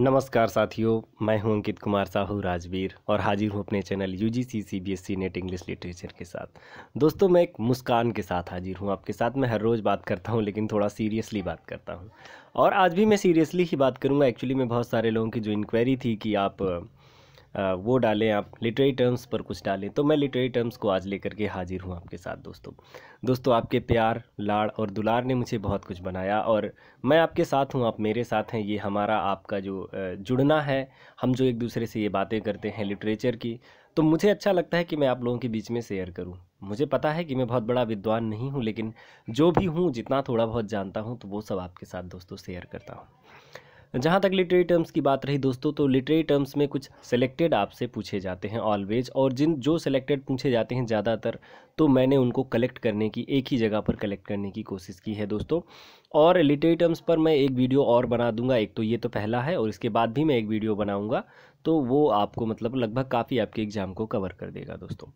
नमस्कार साथियों, मैं हूं अंकित कुमार साहू राजवीर और हाजिर हूं अपने channel UGC CBSE net English literature के साथ। दोस्तों, मैं एक मुस्कान के साथ हाजिर हूं आपके साथ। मैं हर रोज़ बात करता हूं लेकिन थोड़ा सीरियसली बात करता हूं और आज भी मैं सीरियसली ही बात करूंगा। एक्चुअली में बहुत सारे लोगों की जो इंक्वायरी थी कि आप वो डालें, आप लिटरेरी टर्म्स पर कुछ डालें, तो मैं लिटरेरी टर्म्स को आज लेकर के हाजिर हूँ आपके साथ। दोस्तों आपके प्यार, लाड़ और दुलार ने मुझे बहुत कुछ बनाया और मैं आपके साथ हूँ, आप मेरे साथ हैं। ये हमारा आपका जो जुड़ना है, हम जो एक दूसरे से ये बातें करते हैं लिटरेचर की, तो मुझे अच्छा लगता है कि मैं आप लोगों के बीच में शेयर करूँ। मुझे पता है कि मैं बहुत बड़ा विद्वान नहीं हूँ, लेकिन जो भी हूँ, जितना थोड़ा बहुत जानता हूँ, तो वो सब आपके साथ दोस्तों शेयर करता हूँ। जहाँ तक लिटरेरी टर्म्स की बात रही दोस्तों, तो लिटरेरी टर्म्स में कुछ सेलेक्टेड आपसे पूछे जाते हैं ऑलवेज, और जो सेलेक्टेड पूछे जाते हैं ज़्यादातर, तो मैंने उनको कलेक्ट करने की, एक ही जगह पर कलेक्ट करने की कोशिश की है दोस्तों। और लिटरेरी टर्म्स पर मैं एक वीडियो और बना दूंगा। एक तो ये तो पहला है और इसके बाद भी मैं एक वीडियो बनाऊंगा, तो वो आपको मतलब लगभग काफ़ी आपके एग्ज़ाम को कवर कर देगा दोस्तों।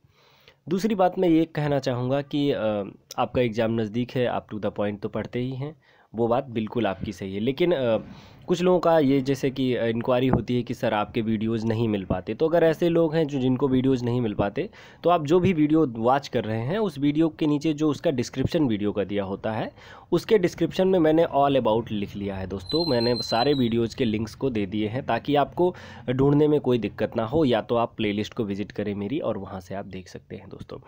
दूसरी बात मैं ये कहना चाहूँगा कि आपका एग्ज़ाम नज़दीक है, आप टू द पॉइंट तो पढ़ते ही हैं, वो बात बिल्कुल आपकी सही है। लेकिन कुछ लोगों का ये जैसे कि इंक्वायरी होती है कि सर आपके वीडियोज़ नहीं मिल पाते। तो अगर ऐसे लोग हैं जिनको वीडियोज़ नहीं मिल पाते, तो आप जो भी वीडियो वॉच कर रहे हैं, उस वीडियो के नीचे जो उसका डिस्क्रिप्शन वीडियो का दिया होता है, उसके डिस्क्रिप्शन में मैंने ऑल अबाउट लिख लिया है दोस्तों। मैंने सारे वीडियोज़ के लिंक्स को दे दिए हैं ताकि आपको ढूंढने में कोई दिक्कत ना हो। या तो आप प्लेलिस्ट को विजिट करें मेरी और वहाँ से आप देख सकते हैं दोस्तों।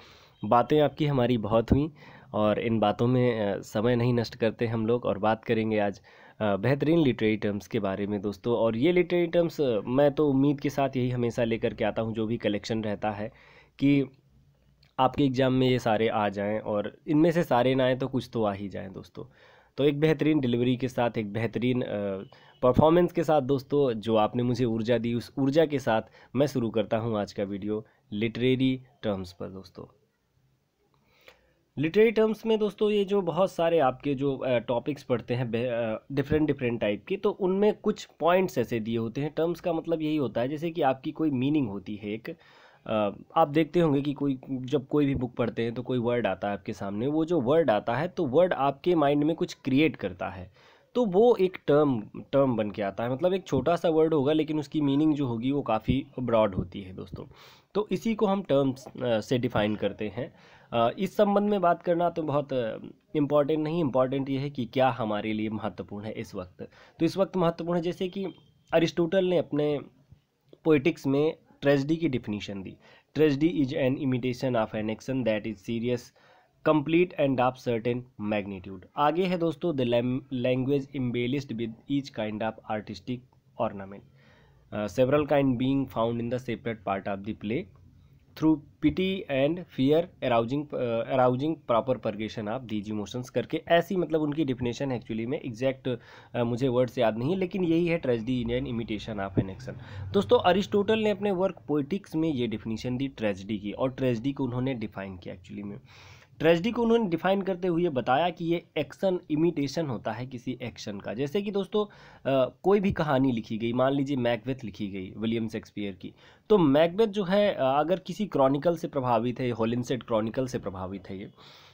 बातें आपकी हमारी बहुत हुई और इन बातों में समय नहीं नष्ट करते हम लोग, और बात करेंगे आज बेहतरीन लिटरेरी टर्म्स के बारे में दोस्तों। और ये लिटरेरी टर्म्स मैं तो उम्मीद के साथ यही हमेशा लेकर के आता हूँ, जो भी कलेक्शन रहता है, कि आपके एग्ज़ाम में ये सारे आ जाएं, और इनमें से सारे ना आए तो कुछ तो आ ही जाएं दोस्तों। तो एक बेहतरीन डिलीवरी के साथ, एक बेहतरीन परफॉर्मेंस के साथ दोस्तों, जो आपने मुझे ऊर्जा दी, उस ऊर्जा के साथ मैं शुरू करता हूँ आज का वीडियो लिटरेरी टर्म्स पर दोस्तों। लिटरेरी टर्म्स में दोस्तों ये जो बहुत सारे आपके जो टॉपिक्स पढ़ते हैं डिफरेंट टाइप के, तो उनमें कुछ पॉइंट्स ऐसे दिए होते हैं। टर्म्स का मतलब यही होता है जैसे कि आपकी कोई मीनिंग होती है एक। आप देखते होंगे कि जब कोई भी बुक पढ़ते हैं तो कोई वर्ड आता है आपके सामने, वो जो वर्ड आता है तो वर्ड आपके माइंड में कुछ क्रिएट करता है, तो वो एक टर्म बन के आता है। मतलब एक छोटा सा वर्ड होगा लेकिन उसकी मीनिंग जो होगी वो काफ़ी ब्रॉड होती है दोस्तों। तो इसी को हम टर्म्स से डिफाइन करते हैं। इस संबंध में बात करना तो बहुत इम्पॉर्टेंट नहीं, इम्पॉर्टेंट ये है कि क्या हमारे लिए महत्वपूर्ण है इस वक्त। तो इस वक्त महत्वपूर्ण है, जैसे कि अरिस्टोटल ने अपने पोइटिक्स में ट्रेजेडी की डिफिनीशन दी। Tragedy is an imitation of an action that is serious, complete and of certain magnitude. आगे है दोस्तों, the language embellished with each kind of artistic ornament, several kind being found in the separate part of the play through pity and fear arousing proper purgation of these emotions करके, ऐसी मतलब उनकी definition actually में exact मुझे words याद नहीं है, लेकिन यही है tragedy in an imitation of an action. दोस्तों अरिस्टोटल ने अपने वर्क पोइटिक्स में ये डिफिनेशन दी ट्रेजेडी की, और ट्रेजेडी को उन्होंने डिफाइन किया। एक्चुअली में ट्रेजेडी को उन्होंने डिफाइन करते हुए बताया कि ये एक्शन इमिटेशन होता है किसी एक्शन का। जैसे कि दोस्तों कोई भी कहानी लिखी गई, मान लीजिए मैकबेथ लिखी गई विलियम शेक्सपियर की, तो मैकबेथ जो है अगर किसी क्रॉनिकल से प्रभावित है, हॉलिंसेट क्रॉनिकल से प्रभावित है ये।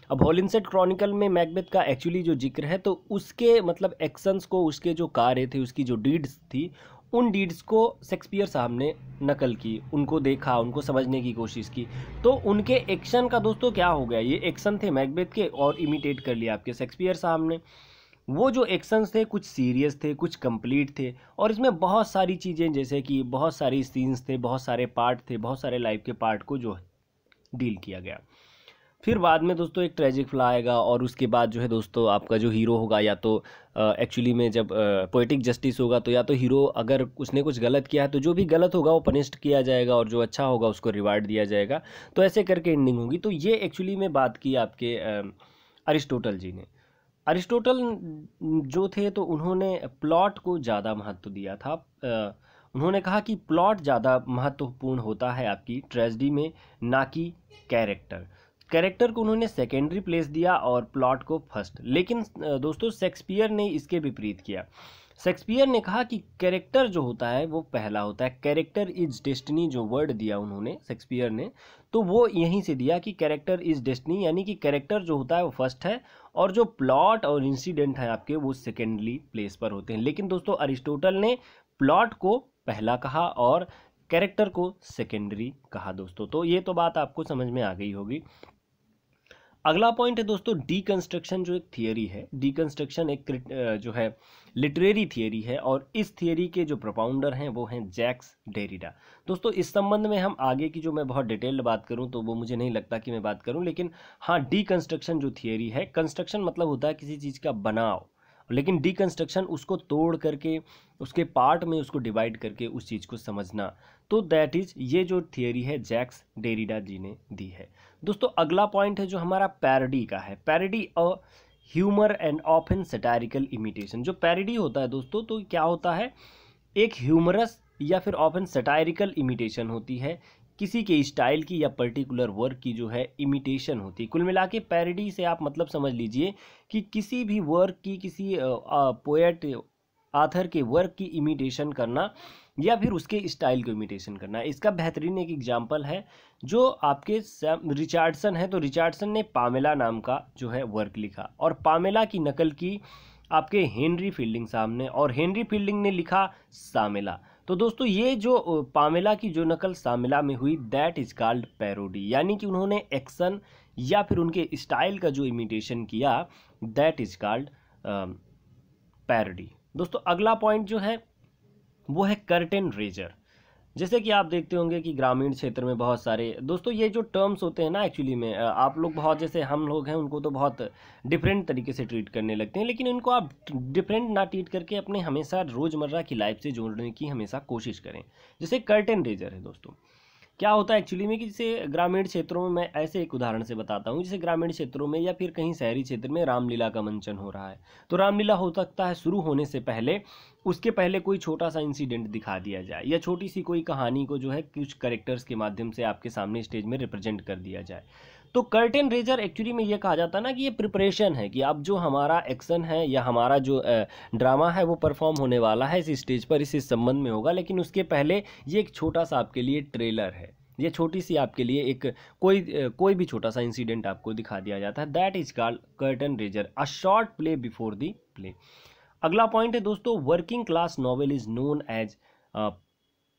अब हॉलिंसेट क्रॉनिकल में मैकबेथ का एक्चुअली जो जिक्र है, तो उसके मतलब एक्शंस को, उसके जो कार्य थे, उसकी जो डीड्स थी, उन डीड्स को शेक्सपियर साहब ने नकल की, उनको देखा, उनको समझने की कोशिश की। तो उनके एक्शन का दोस्तों क्या हो गया, ये एक्शन थे मैकबेथ के और इमिटेट कर लिया आपके शेक्सपियर साहब ने। वो जो एक्शंस थे कुछ सीरियस थे, कुछ कंप्लीट थे, और इसमें बहुत सारी चीज़ें, जैसे कि बहुत सारी सीन्स थे, बहुत सारे पार्ट थे, बहुत सारे लाइफ के पार्ट को जो डील किया गया। फिर बाद में दोस्तों एक ट्रेजिक फ्ला आएगा, और उसके बाद जो है दोस्तों आपका जो हीरो होगा, या तो एक्चुअली में जब पोएटिक जस्टिस होगा, तो या तो हीरो अगर उसने कुछ गलत किया है तो जो भी गलत होगा वो पनिश्ड किया जाएगा, और जो अच्छा होगा उसको रिवार्ड दिया जाएगा। तो ऐसे करके एंडिंग होगी। तो ये एक्चुअली में बात की आपके अरिस्टोटल जी ने। अरिस्टोटल जो थे तो उन्होंने प्लॉट को ज़्यादा महत्व दिया था। उन्होंने कहा कि प्लॉट ज़्यादा महत्वपूर्ण होता है आपकी ट्रेजेडी में, ना कि कैरेक्टर को उन्होंने सेकेंडरी प्लेस दिया और प्लॉट को फर्स्ट। लेकिन दोस्तों शेक्सपियर ने इसके विपरीत किया। शेक्सपियर ने कहा कि कैरेक्टर जो होता है वो पहला होता है। कैरेक्टर इज डेस्टिनी जो वर्ड दिया उन्होंने शेक्सपियर ने, तो वो यहीं से दिया कि कैरेक्टर इज डेस्टिनी, यानी कि कैरेक्टर जो होता है वो फर्स्ट है, और जो प्लॉट और इंसिडेंट है आपके वो सेकेंडली प्लेस पर होते हैं। लेकिन दोस्तों अरिस्टोटल ने प्लॉट को पहला कहा और कैरेक्टर को सेकेंडरी कहा दोस्तों। तो ये तो बात आपको समझ में आ गई होगी। अगला पॉइंट है दोस्तों डीकंस्ट्रक्शन, जो एक थियरी है। डीकंस्ट्रक्शन एक जो है लिटरेरी थियरी है और इस थियरी के जो प्रोपाउंडर हैं वो हैं जैक्स डेरिडा। दोस्तों इस संबंध में हम आगे की जो मैं बहुत डिटेल्ड बात करूं तो वो मुझे नहीं लगता कि मैं बात करूं, लेकिन हाँ, डीकंस्ट्रक्शन जो थियरी है, कंस्ट्रक्शन मतलब होता है किसी चीज़ का बनाव, लेकिन डीकंस्ट्रक्शन उसको तोड़ करके उसके पार्ट में उसको डिवाइड करके उस चीज़ को समझना, तो दैट इज ये जो थियरी है जैक्स डेरिडा जी ने दी है। दोस्तों अगला पॉइंट है जो हमारा पैरोडी का है। Parody a humour and often satirical imitation. जो पैरोडी होता है दोस्तों, तो क्या होता है, एक ह्यूमरस या फिर ऑफन सटारिकल इमिटेशन होती है, किसी के स्टाइल की या पर्टिकुलर वर्क की जो है इमिटेशन होती है। कुल मिला के पैरोडी से आप मतलब समझ लीजिए कि किसी भी वर्क की, किसी पोएट आथर के वर्क की इमिटेशन करना या फिर उसके स्टाइल को इमिटेशन करना। इसका बेहतरीन एक एग्जांपल है जो आपके रिचर्डसन है। तो रिचर्डसन ने पामेला नाम का जो है वर्क लिखा और पामेला की नकल की आपके हेनरी फील्डिंग साहब ने, और हेनरी फील्डिंग ने लिखा सामेला। तो दोस्तों ये जो पामेला की जो नकल सामेला में हुई, दैट इज कॉल्ड पैरोडी, यानी कि उन्होंने एक्शन या फिर उनके स्टाइल का जो इमिटेशन किया, दैट इज कॉल्ड पैरोडी। दोस्तों अगला पॉइंट जो है वो है कर्टेन रेजर। जैसे कि आप देखते होंगे कि ग्रामीण क्षेत्र में बहुत सारे दोस्तों ये जो टर्म्स होते हैं ना, एक्चुअली में आप लोग बहुत, जैसे हम लोग हैं उनको तो बहुत डिफरेंट तरीके से ट्रीट करने लगते हैं, लेकिन इनको आप डिफरेंट ना ट्रीट करके अपने हमेशा रोज़मर्रा की लाइफ से जोड़ने की हमेशा कोशिश करें। जैसे कर्टेन रेजर है दोस्तों, क्या होता है एक्चुअली में कि जैसे ग्रामीण क्षेत्रों में, मैं ऐसे एक उदाहरण से बताता हूँ, जैसे ग्रामीण क्षेत्रों में या फिर कहीं शहरी क्षेत्र में रामलीला का मंचन हो रहा है, तो रामलीला हो सकता है शुरू होने से पहले, उसके पहले कोई छोटा सा इंसिडेंट दिखा दिया जाए या छोटी सी कोई कहानी को जो है कुछ कैरेक्टर्स के माध्यम से आपके सामने स्टेज में रिप्रेजेंट कर दिया जाए। तो कर्टेन रेजर एक्चुअली में ये कहा जाता है ना कि ये प्रिपरेशन है कि अब जो हमारा एक्शन है या हमारा जो ड्रामा है वो परफॉर्म होने वाला है इस स्टेज पर, इस संबंध में होगा, लेकिन उसके पहले ये एक छोटा सा आपके लिए ट्रेलर है, ये छोटी सी आपके लिए एक कोई भी छोटा सा इंसिडेंट आपको दिखा दिया जाता है, that is called curtain raiser, a short play before the play. अगला पॉइंट है दोस्तों working class novel is known as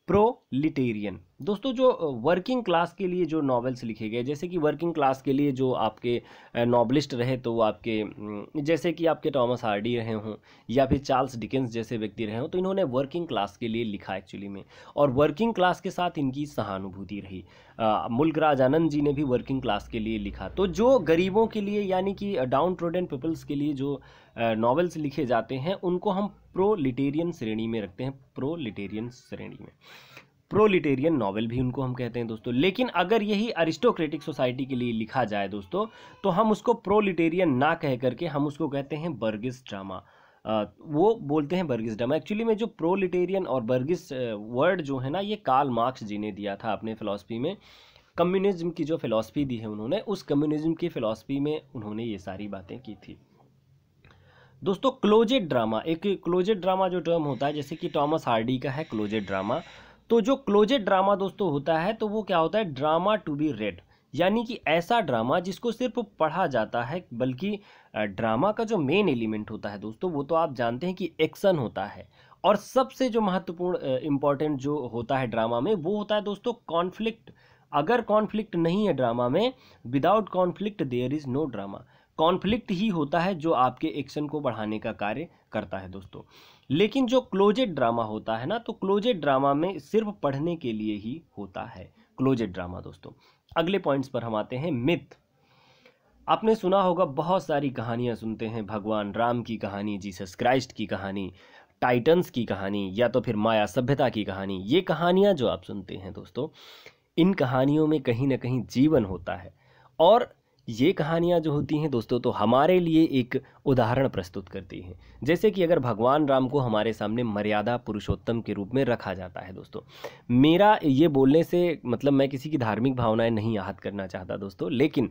proletarian. दोस्तों जो वर्किंग क्लास के लिए जो नॉवेल्स लिखे गए, जैसे कि वर्किंग क्लास के लिए जो आपके नॉवलिस्ट रहे, तो वो आपके जैसे कि आपके टॉमस हार्डी रहे हों या फिर चार्ल्स डिकेंस जैसे व्यक्ति रहे हों, तो इन्होंने वर्किंग क्लास के लिए लिखा एक्चुअली में, और वर्किंग क्लास के साथ इनकी सहानुभूति रही। मुल्कराज आनंद जी ने भी वर्किंग क्लास के लिए लिखा। तो जो गरीबों के लिए यानी कि डाउन ट्रोडन पीपल्स के लिए जो नॉवेल्स लिखे जाते हैं उनको हम प्रोलिटेरियन श्रेणी में रखते हैं, प्रोलिटेरियन श्रेणी में, प्रोलिटेरियन नॉवेल भी उनको हम कहते हैं दोस्तों। लेकिन अगर यही अरिस्टोक्रेटिक सोसाइटी के लिए लिखा जाए दोस्तों, तो हम उसको प्रोलिटेरियन ना कह करके हम उसको कहते हैं बर्गिस ड्रामा। वो बोलते हैं बर्गिस ड्रामा। एक्चुअली में जो प्रोलिटेरियन और बर्गिस वर्ड जो है ना, ये कार्ल मार्क्स जी ने दिया था अपने फिलॉसफी में। कम्युनिज्म की जो फिलॉसफी दी है उन्होंने, उस कम्युनिज्म की फिलॉसफी में उन्होंने ये सारी बातें की थी दोस्तों। क्लोजेड ड्रामा, एक क्लोजेड ड्रामा जो टर्म होता है, जैसे कि टॉमस हार्डी का है क्लोजेड ड्रामा। तो जो क्लोजेड ड्रामा दोस्तों होता है, तो वो क्या होता है, ड्रामा टू बी रेड, यानी कि ऐसा ड्रामा जिसको सिर्फ पढ़ा जाता है, बल्कि ड्रामा का जो मेन एलिमेंट होता है दोस्तों, वो तो आप जानते हैं कि एक्शन होता है, और सबसे जो महत्वपूर्ण इम्पॉर्टेंट जो होता है ड्रामा में, वो होता है दोस्तों कॉन्फ्लिक्ट। अगर कॉन्फ्लिक्ट नहीं है ड्रामा में, without conflict there is no drama. Conflict ही होता है जो आपके एक्शन को बढ़ाने का कार्य करता है दोस्तों। लेकिन जो क्लोजेड ड्रामा होता है ना, तो क्लोजेड ड्रामा में सिर्फ पढ़ने के लिए ही होता है क्लोजेड ड्रामा दोस्तों। अगले पॉइंट्स पर हम आते हैं। मिथ, आपने सुना होगा, बहुत सारी कहानियां सुनते हैं, भगवान राम की कहानी, जीसस क्राइस्ट की कहानी, टाइटन्स की कहानी, या तो फिर माया सभ्यता की कहानी। ये कहानियां जो आप सुनते हैं दोस्तों, इन कहानियों में कहीं ना कहीं जीवन होता है, और ये कहानियाँ जो होती हैं दोस्तों, तो हमारे लिए एक उदाहरण प्रस्तुत करती हैं। जैसे कि अगर भगवान राम को हमारे सामने मर्यादा पुरुषोत्तम के रूप में रखा जाता है दोस्तों। मेरा ये बोलने से मतलब मैं किसी की धार्मिक भावनाएं नहीं आहत करना चाहता दोस्तों, लेकिन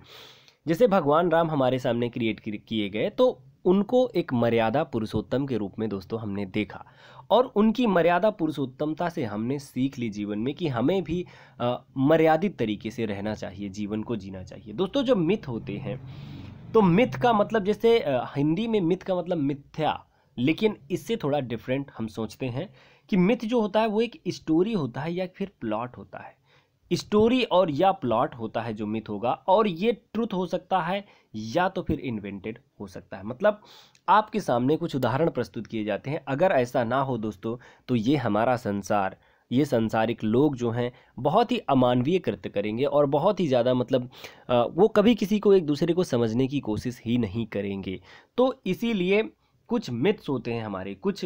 जैसे भगवान राम हमारे सामने क्रिएट किए गए, तो उनको एक मर्यादा पुरुषोत्तम के रूप में दोस्तों हमने देखा, और उनकी मर्यादा पुरुषोत्तमता से हमने सीख ली जीवन में कि हमें भी मर्यादित तरीके से रहना चाहिए, जीवन को जीना चाहिए दोस्तों। जो मिथ होते हैं, तो मिथ का मतलब, जैसे हिंदी में मिथ का मतलब मिथ्या, लेकिन इससे थोड़ा डिफरेंट हम सोचते हैं कि मिथ जो होता है वो एक स्टोरी होता है या फिर प्लॉट होता है। स्टोरी और या प्लॉट होता है जो मिथ होगा, और ये ट्रुथ हो सकता है या तो फिर इन्वेंटेड हो सकता है। मतलब आपके सामने कुछ उदाहरण प्रस्तुत किए जाते हैं। अगर ऐसा ना हो दोस्तों, तो ये हमारा संसार, ये संसारिक लोग जो हैं बहुत ही अमानवीय कृत्य करेंगे और बहुत ही ज़्यादा मतलब वो कभी किसी को एक दूसरे को समझने की कोशिश ही नहीं करेंगे। तो इसीलिए कुछ मिथ्स होते हैं हमारे, कुछ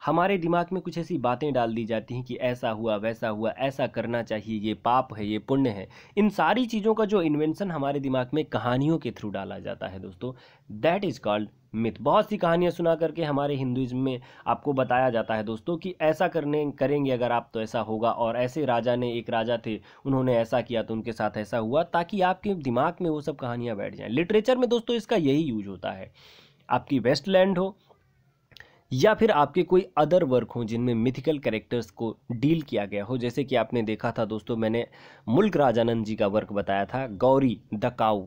हमारे दिमाग में कुछ ऐसी बातें डाल दी जाती हैं कि ऐसा हुआ, वैसा हुआ, ऐसा करना चाहिए, ये पाप है, ये पुण्य है। इन सारी चीज़ों का जो इन्वेंशन हमारे दिमाग में कहानियों के थ्रू डाला जाता है दोस्तों, दैट इज़ कॉल्ड मिथ। बहुत सी कहानियाँ सुना करके हमारे हिंदुइज्म में आपको बताया जाता है दोस्तों कि ऐसा करेंगे अगर आप तो ऐसा होगा, और ऐसे राजा ने, एक राजा थे, उन्होंने ऐसा किया तो उनके साथ ऐसा हुआ, ताकि आपके दिमाग में वो सब कहानियाँ बैठ जाएं। लिटरेचर में दोस्तों इसका यही यूज होता है। आपकी वेस्टलैंड हो या फिर आपके कोई अदर वर्क हो जिनमें मिथिकल कैरेक्टर्स को डील किया गया हो, जैसे कि आपने देखा था दोस्तों, मैंने मुल्क राजानंद जी का वर्क बताया था, Gauri the cow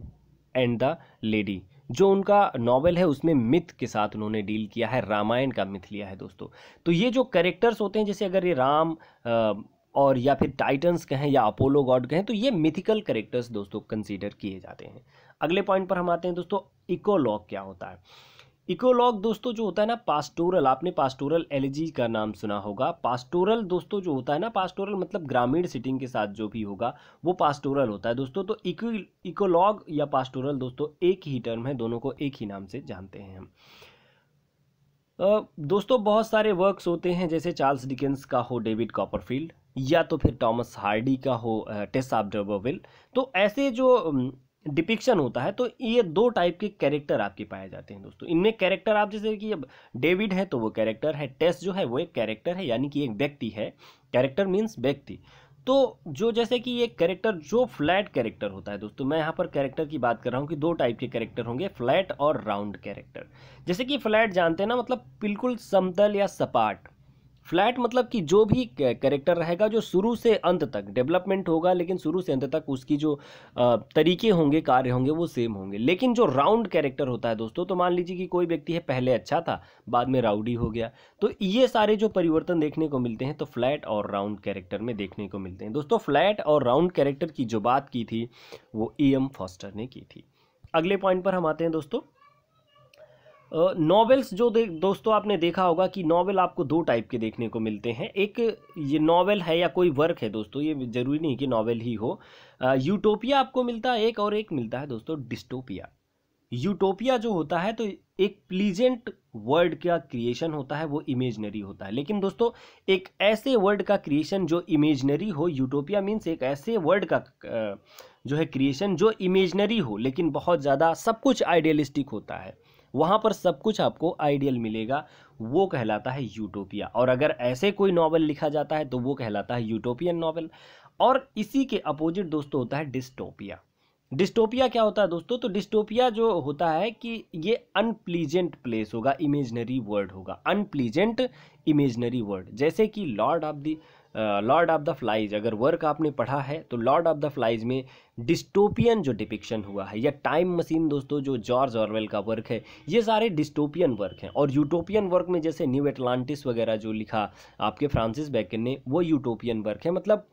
and the lady, जो उनका नॉवेल है उसमें मिथ के साथ उन्होंने डील किया है, रामायण का मिथ लिया है दोस्तों। तो ये जो कैरेक्टर्स होते हैं, जैसे अगर ये राम और या फिर टाइटन्स कहें या अपोलो गॉड कहें, तो ये मिथिकल कैरेक्टर्स दोस्तों कंसीडर किए जाते हैं। अगले पॉइंट पर हम आते हैं दोस्तों, इकोलॉग क्या होता है। इकोलॉग दोस्तों जो होता है ना, पास्टोरल, आपने पास्टोरल एलिजी का नाम सुना होगा। पास्टोरल दोस्तों जो होता है ना, पास्टोरल मतलब ग्रामीण सिटिंग के साथ जो भी होगा वो पास्टोरल होता है दोस्तों। तो इकोलॉग या पास्टोरल दोस्तों एक ही टर्म है, दोनों को एक ही नाम से जानते हैं हम। दोस्तों बहुत सारे वर्क्स होते हैं, जैसे चार्ल्स डिकेंस का हो डेविड कॉपरफील्ड, या तो फिर टॉमस हार्डी का हो टेस ऑफ डर्बरविल। तो ऐसे जो डिपिक्शन होता है, तो ये दो टाइप के कैरेक्टर आपके पाए जाते हैं दोस्तों। इनमें कैरेक्टर आप जैसे कि अब डेविड है तो वो कैरेक्टर है, टेस जो है वो एक कैरेक्टर है, यानी कि एक व्यक्ति है, कैरेक्टर मीन्स व्यक्ति। तो जो जैसे कि एक कैरेक्टर जो फ्लैट कैरेक्टर होता है दोस्तों, मैं यहाँ पर कैरेक्टर की बात कर रहा हूँ कि दो टाइप के कैरेक्टर होंगे, फ्लैट और राउंड कैरेक्टर। जैसे कि फ्लैट जानते हैं ना, मतलब बिल्कुल समतल या सपाट। फ्लैट मतलब कि जो भी कैरेक्टर रहेगा जो शुरू से अंत तक डेवलपमेंट होगा, लेकिन शुरू से अंत तक उसकी जो तरीके होंगे, कार्य होंगे, वो सेम होंगे। लेकिन जो राउंड कैरेक्टर होता है दोस्तों, तो मान लीजिए कि कोई व्यक्ति है पहले अच्छा था, बाद में राउडी हो गया, तो ये सारे जो परिवर्तन देखने को मिलते हैं तो फ्लैट और राउंड कैरेक्टर में देखने को मिलते हैं दोस्तों। फ्लैट और राउंड कैरेक्टर की जो बात की थी वो E.M. फॉस्टर ने की थी। अगले पॉइंट पर हम आते हैं दोस्तों, नॉवेल्स जो दोस्तों आपने देखा होगा कि नॉवेल आपको दो टाइप के देखने को मिलते हैं। एक ये नॉवेल है या कोई वर्क है दोस्तों, ये जरूरी नहीं कि नॉवेल ही हो। यूटोपिया आपको मिलता है एक, और एक मिलता है दोस्तों डिस्टोपिया। यूटोपिया जो होता है तो एक प्लीजेंट वर्ड का क्रिएशन होता है, वो इमेजनरी होता है। लेकिन दोस्तों एक ऐसे वर्ड का क्रिएशन जो इमेजनरी हो, यूटोपिया मीन्स एक ऐसे वर्ड का जो है क्रिएशन जो इमेजनरी हो, लेकिन बहुत ज़्यादा सब कुछ आइडियलिस्टिक होता है, वहाँ पर सब कुछ आपको आइडियल मिलेगा, वो कहलाता है यूटोपिया। और अगर ऐसे कोई नॉवल लिखा जाता है तो वो कहलाता है यूटोपियन नॉवल। और इसी के अपोजिट दोस्तों होता है डिस्टोपिया। डिस्टोपिया क्या होता है दोस्तों, तो डिस्टोपिया जो होता है कि ये अनप्लीजेंट प्लेस होगा, इमेजनरी वर्ड होगा, अनप्लीजेंट इमेजनरी वर्ड। जैसे कि लॉर्ड ऑफ द फ्लाइज, अगर वर्क आपने पढ़ा है तो लॉर्ड ऑफ द फ्लाइज में डिस्टोपियन जो डिपिक्शन हुआ है, या टाइम मशीन दोस्तों जो जॉर्ज ऑरवेल का वर्क है, ये सारे डिस्टोपियन वर्क हैं। और यूटोपियन वर्क में जैसे न्यू एटलांटिस वगैरह जो लिखा आपके फ्रांसिस बेकन ने, वो यूटोपियन वर्क है। मतलब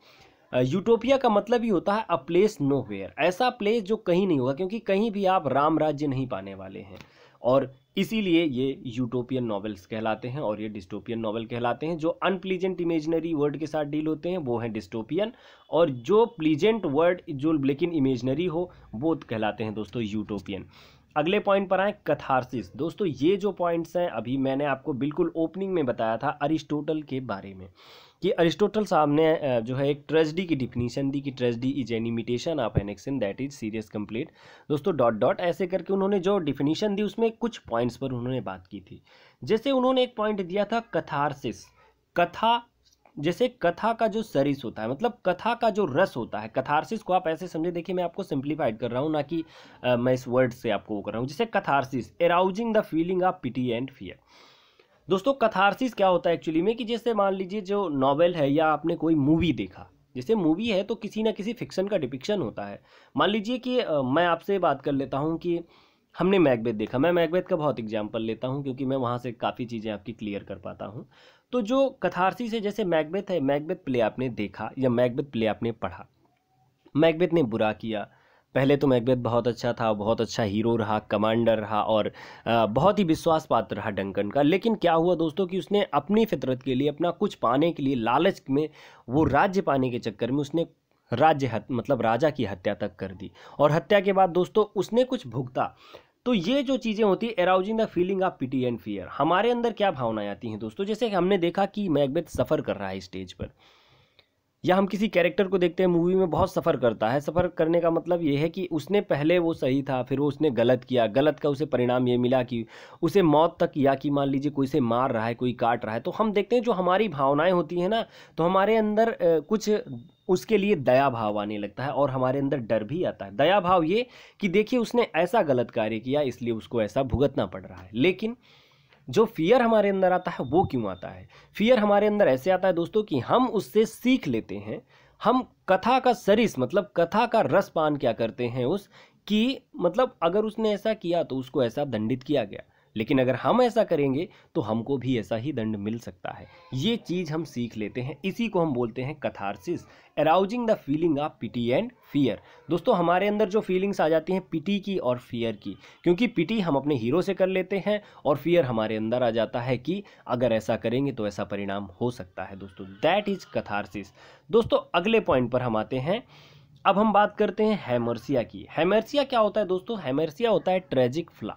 यूटोपिया का मतलब ही होता है अ प्लेस नो वेयर, ऐसा प्लेस जो कहीं नहीं होगा, क्योंकि कहीं भी आप राम राज्य नहीं पाने वाले हैं। और इसीलिए ये यूटोपियन नॉवेल्स कहलाते हैं और ये डिस्टोपियन नॉवेल कहलाते हैं। जो अनप्लीजेंट इमेजनरी वर्ड के साथ डील होते हैं वो हैं डिस्टोपियन, और जो प्लीजेंट वर्ड जो लेकिन इमेजनरी हो वो कहलाते हैं दोस्तों यूटोपियन। अगले पॉइंट पर आए, कथारसिस। दोस्तों ये जो पॉइंट्स हैं अभी मैंने आपको बिल्कुल ओपनिंग में बताया था अरिस्टोटल के बारे में, कि अरिस्टोटल साहब ने जो है एक ट्रेजेडी की डिफिनीशन दी कि tragedy is an imitation of an action that is serious complete. दोस्तों डॉट डॉट ऐसे करके उन्होंने जो डिफिनीशन दी उसमें कुछ पॉइंट्स पर उन्होंने बात की थी। जैसे उन्होंने एक पॉइंट दिया था कथारसिस, कथा, जैसे कथा का जो सरिस होता है, मतलब कथा का जो रस होता है, कथारसिस को आप ऐसे समझे, देखिए मैं आपको सिंप्लीफाइड कर रहा हूँ, ना कि मैं इस वर्ड से आपको वो कर रहा हूँ। जैसे catharsis, arousing the feeling of pity and fear. दोस्तों कथारसिस क्या होता है एक्चुअली में, कि जैसे मान लीजिए जो नॉवेल है या आपने कोई मूवी देखा, जैसे मूवी है तो किसी ना किसी फिक्शन का डिपिक्शन होता है। मान लीजिए कि मैं आपसे बात कर लेता हूँ कि हमने मैकबेथ देखा, मैं मैकबेथ का बहुत एग्जाम्पल लेता हूँ क्योंकि मैं वहाँ से काफ़ी चीज़ें आपकी क्लियर कर पाता हूँ। तो जो कथारसिस है, जैसे मैकबेथ है, मैकबेथ प्ले आपने देखा या मैकबेथ प्ले आपने पढ़ा, मैकबेथ ने बुरा किया। पहले तो मैकबेथ बहुत अच्छा था, बहुत अच्छा हीरो रहा, कमांडर रहा और बहुत ही विश्वास पात्र रहा डंकन का। लेकिन क्या हुआ दोस्तों कि उसने अपनी फितरत के लिए, अपना कुछ पाने के लिए, लालच में, वो राज्य पाने के चक्कर में उसने मतलब राजा की हत्या तक कर दी। और हत्या के बाद दोस्तों उसने कुछ भुगता। तो ये जो चीज़ें होती है, arousing the feeling of pity and fear, हमारे अंदर क्या भावनाएं आती हैं दोस्तों। जैसे कि हमने देखा कि मैकबेथ सफ़र कर रहा है स्टेज पर, या हम किसी कैरेक्टर को देखते हैं मूवी में बहुत सफ़र करता है। सफ़र करने का मतलब ये है कि उसने पहले वो सही था, फिर वो उसने गलत किया, गलत का उसे परिणाम ये मिला कि उसे मौत तक, या कि मान लीजिए कोई से मार रहा है, कोई काट रहा है। तो हम देखते हैं जो हमारी भावनाएं होती हैं ना, तो हमारे अंदर कुछ उसके लिए दया भाव आने लगता है और हमारे अंदर डर भी आता है। दया भाव ये कि देखिए उसने ऐसा गलत कार्य किया, इसलिए उसको ऐसा भुगतना पड़ रहा है। लेकिन जो फियर हमारे अंदर आता है वो क्यों आता है? फियर हमारे अंदर ऐसे आता है दोस्तों कि हम उससे सीख लेते हैं। हम कथा का सरिस मतलब कथा का रस पान क्या करते हैं उस कि मतलब अगर उसने ऐसा किया तो उसको ऐसा दंडित किया गया, लेकिन अगर हम ऐसा करेंगे तो हमको भी ऐसा ही दंड मिल सकता है। ये चीज़ हम सीख लेते हैं, इसी को हम बोलते हैं catharsis, arousing the feeling of pity and fear. दोस्तों हमारे अंदर जो फीलिंग्स आ जाती हैं पिटी की और फियर की, क्योंकि पिटी हम अपने हीरो से कर लेते हैं और फियर हमारे अंदर आ जाता है कि अगर ऐसा करेंगे तो ऐसा परिणाम हो सकता है। दोस्तों दैट इज कथारसिस। दोस्तों अगले पॉइंट पर हम आते हैं। अब हम बात करते हैं हेमर्सिया की। हेमर्सिया क्या होता है दोस्तों? हेमर्सिया होता है ट्रेजिक फ्ला।